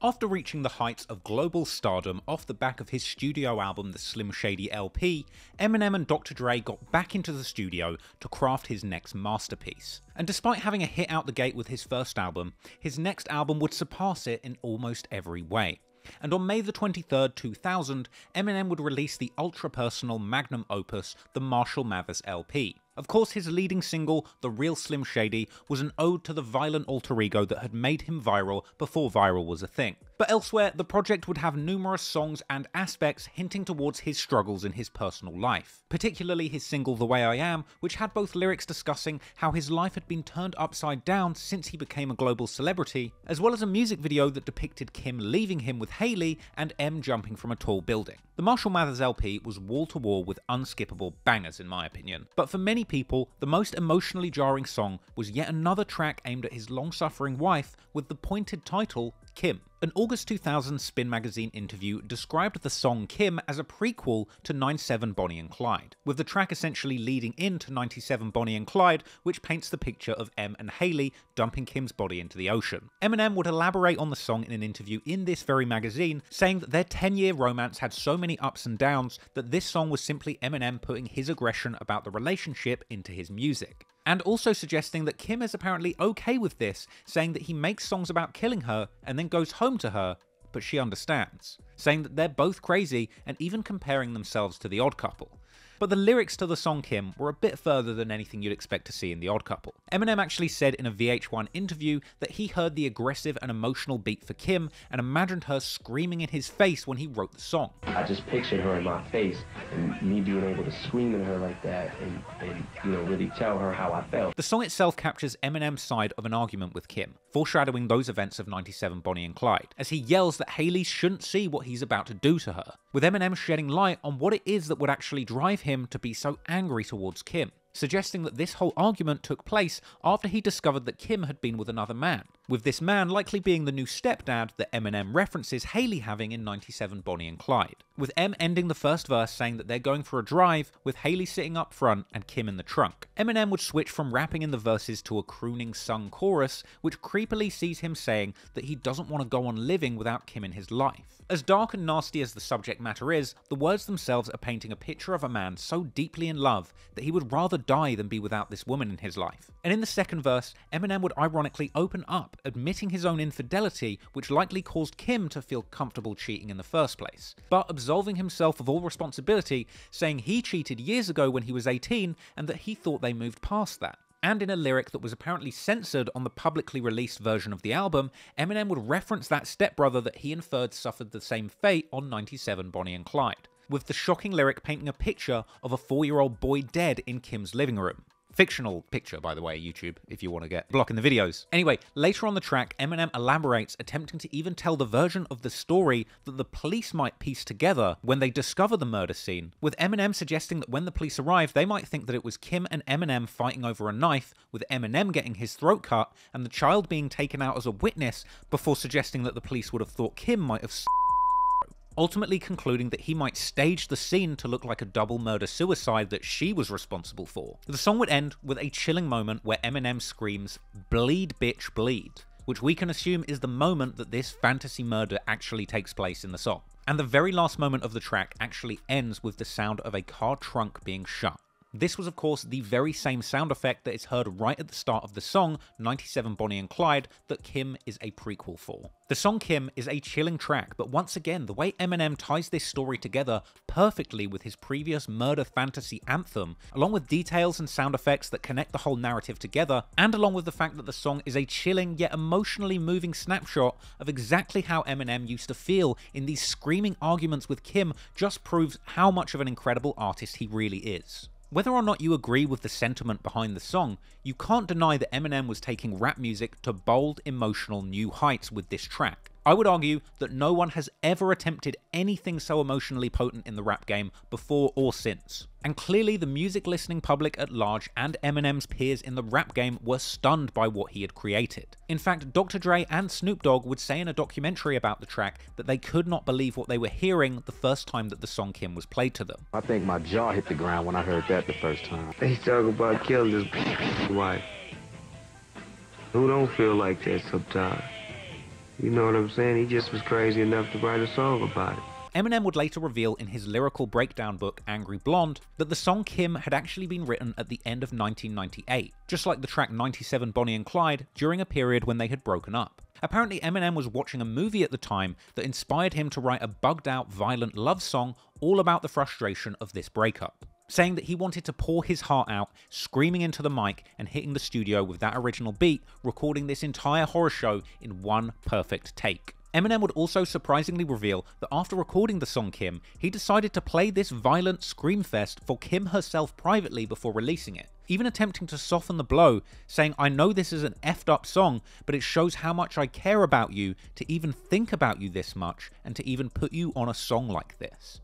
After reaching the heights of global stardom off the back of his studio album The Slim Shady LP, Eminem and Dr. Dre got back into the studio to craft his next masterpiece. And despite having a hit out the gate with his first album, his next album would surpass it in almost every way. And on May the 23rd, 2000, Eminem would release the ultra-personal magnum opus, the Marshall Mathers LP. Of course, his leading single, The Real Slim Shady, was an ode to the violent alter ego that had made him viral before viral was a thing. But elsewhere, the project would have numerous songs and aspects hinting towards his struggles in his personal life. Particularly his single The Way I Am, which had both lyrics discussing how his life had been turned upside down since he became a global celebrity, as well as a music video that depicted Kim leaving him with Hailey and M jumping from a tall building. The Marshall Mathers LP was wall-to-wall with unskippable bangers in my opinion, but for many people, the most emotionally jarring song was yet another track aimed at his long-suffering wife with the pointed title, Kim. An August 2000 Spin magazine interview described the song Kim as a prequel to 97 Bonnie and Clyde, with the track essentially leading into 97 Bonnie and Clyde, which paints the picture of M and Hailey dumping Kim's body into the ocean. Eminem would elaborate on the song in an interview in this very magazine, saying that their 10-year romance had so many ups and downs that this song was simply Eminem putting his aggression about the relationship into his music. And also suggesting that Kim is apparently okay with this, saying that he makes songs about killing her and then goes home to her, but she understands, saying that they're both crazy and even comparing themselves to The Odd Couple. But the lyrics to the song Kim were a bit further than anything you'd expect to see in The Odd Couple. Eminem actually said in a VH1 interview that he heard the aggressive and emotional beat for Kim and imagined her screaming in his face when he wrote the song. I just pictured her in my face and me being able to scream at her like that and really tell her how I felt. The song itself captures Eminem's side of an argument with Kim, foreshadowing those events of 97 Bonnie and Clyde, as he yells that Hailey shouldn't see what he's about to do to her, with Eminem shedding light on what it is that would actually drive him to be so angry towards Kim, suggesting that this whole argument took place after he discovered that Kim had been with another man, with this man likely being the new stepdad that Eminem references Hailey having in 97 Bonnie and Clyde, with M ending the first verse saying that they're going for a drive, with Hailey sitting up front and Kim in the trunk. Eminem would switch from rapping in the verses to a crooning sung chorus, which creepily sees him saying that he doesn't want to go on living without Kim in his life. As dark and nasty as the subject matter is, the words themselves are painting a picture of a man so deeply in love that he would rather die than be without this woman in his life. And in the second verse, Eminem would ironically open up, admitting his own infidelity, which likely caused Kim to feel comfortable cheating in the first place, but absolving himself of all responsibility, saying he cheated years ago when he was 18 and that he thought they moved past that. And in a lyric that was apparently censored on the publicly released version of the album, Eminem would reference that stepbrother that he inferred suffered the same fate on 97 Bonnie and Clyde, with the shocking lyric painting a picture of a 4-year-old boy dead in Kim's living room. Fictional picture, by the way, YouTube, if you want to get blocking the videos. Anyway, later on the track, Eminem elaborates, attempting to even tell the version of the story that the police might piece together when they discover the murder scene, with Eminem suggesting that when the police arrive, they might think that it was Kim and Eminem fighting over a knife, with Eminem getting his throat cut and the child being taken out as a witness, before suggesting that the police would have thought Kim might have ultimately concluding that he might stage the scene to look like a double murder-suicide that she was responsible for. The song would end with a chilling moment where Eminem screams, "Bleed, bitch, bleed," which we can assume is the moment that this fantasy murder actually takes place in the song. And the very last moment of the track actually ends with the sound of a car trunk being shut. This was of course the very same sound effect that is heard right at the start of the song 97 Bonnie and Clyde that Kim is a prequel for. The song Kim is a chilling track, but once again the way Eminem ties this story together perfectly with his previous murder fantasy anthem, along with details and sound effects that connect the whole narrative together, and along with the fact that the song is a chilling yet emotionally moving snapshot of exactly how Eminem used to feel in these screaming arguments with Kim, just proves how much of an incredible artist he really is. Whether or not you agree with the sentiment behind the song, you can't deny that Eminem was taking rap music to bold, emotional new heights with this track. I would argue that no one has ever attempted anything so emotionally potent in the rap game before or since. And clearly the music listening public at large and Eminem's peers in the rap game were stunned by what he had created. In fact, Dr. Dre and Snoop Dogg would say in a documentary about the track that they could not believe what they were hearing the first time that the song Kim was played to them. I think my jaw hit the ground when I heard that the first time. He's talking about killing his wife. Who don't feel like that sometimes? You know what I'm saying? He just was crazy enough to write a song about it. Eminem would later reveal in his lyrical breakdown book Angry Blonde that the song Kim had actually been written at the end of 1998, just like the track 97 Bonnie and Clyde, during a period when they had broken up. Apparently Eminem was watching a movie at the time that inspired him to write a bugged out violent love song all about the frustration of this breakup, saying that he wanted to pour his heart out, screaming into the mic and hitting the studio with that original beat, recording this entire horror show in one perfect take. Eminem would also surprisingly reveal that after recording the song Kim, he decided to play this violent screamfest for Kim herself privately before releasing it, even attempting to soften the blow, saying, "I know this is an effed up song, but it shows how much I care about you to even think about you this much and to even put you on a song like this."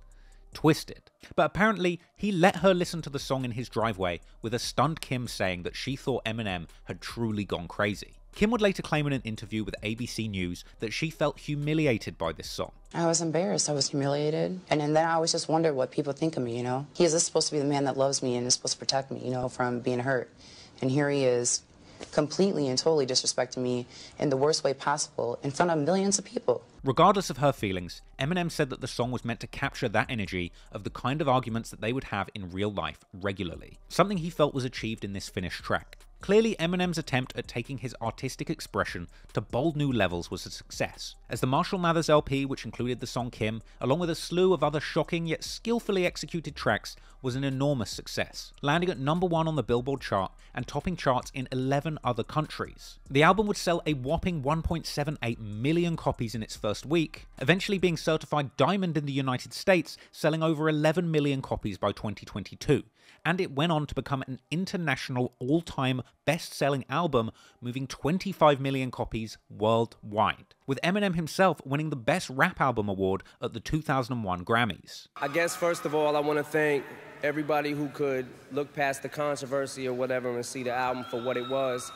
Twisted. But apparently, he let her listen to the song in his driveway, with a stunned Kim saying that she thought Eminem had truly gone crazy. Kim would later claim in an interview with ABC News that she felt humiliated by this song. I was embarrassed, I was humiliated, and then I always just wondered what people think of me, you know? He is supposed to be the man that loves me and is supposed to protect me, you know, from being hurt. And here he is, completely and totally disrespecting me in the worst way possible in front of millions of people. Regardless of her feelings, Eminem said that the song was meant to capture that energy of the kind of arguments that they would have in real life regularly, something he felt was achieved in this finished track. Clearly, Eminem's attempt at taking his artistic expression to bold new levels was a success, as the Marshall Mathers LP, which included the song Kim, along with a slew of other shocking yet skillfully executed tracks, was an enormous success, landing at #1 on the Billboard chart and topping charts in 11 other countries. The album would sell a whopping 1.78 million copies in its first week, eventually being certified diamond in the United States, selling over 11 million copies by 2022. And it went on to become an international all-time best-selling album, moving 25 million copies worldwide, with Eminem himself winning the Best Rap Album award at the 2001 Grammys. I guess first of all, I want to thank everybody who could look past the controversy or whatever and see the album for what it was,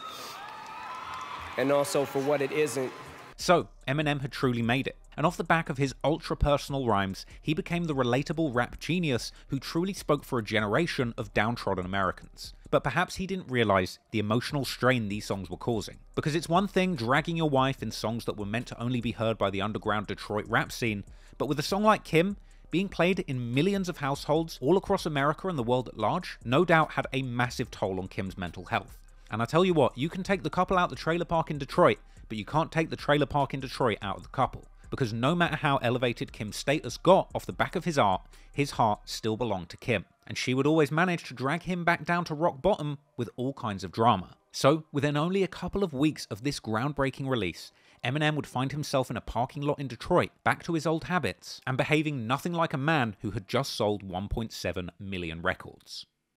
and also for what it isn't. So, Eminem had truly made it, and off the back of his ultra-personal rhymes, he became the relatable rap genius who truly spoke for a generation of downtrodden Americans. But perhaps he didn't realise the emotional strain these songs were causing. Because it's one thing dragging your wife in songs that were meant to only be heard by the underground Detroit rap scene, but with a song like Kim, being played in millions of households all across America and the world at large, no doubt had a massive toll on Kim's mental health. And I tell you what, you can take the couple out the trailer park in Detroit, but you can't take the trailer park in Detroit out of the couple. Because no matter how elevated Kim's status got off the back of his art, his heart still belonged to Kim. And she would always manage to drag him back down to rock bottom with all kinds of drama. So, within only a couple of weeks of this groundbreaking release, Eminem would find himself in a parking lot in Detroit, back to his old habits, and behaving nothing like a man who had just sold 1.7 million records.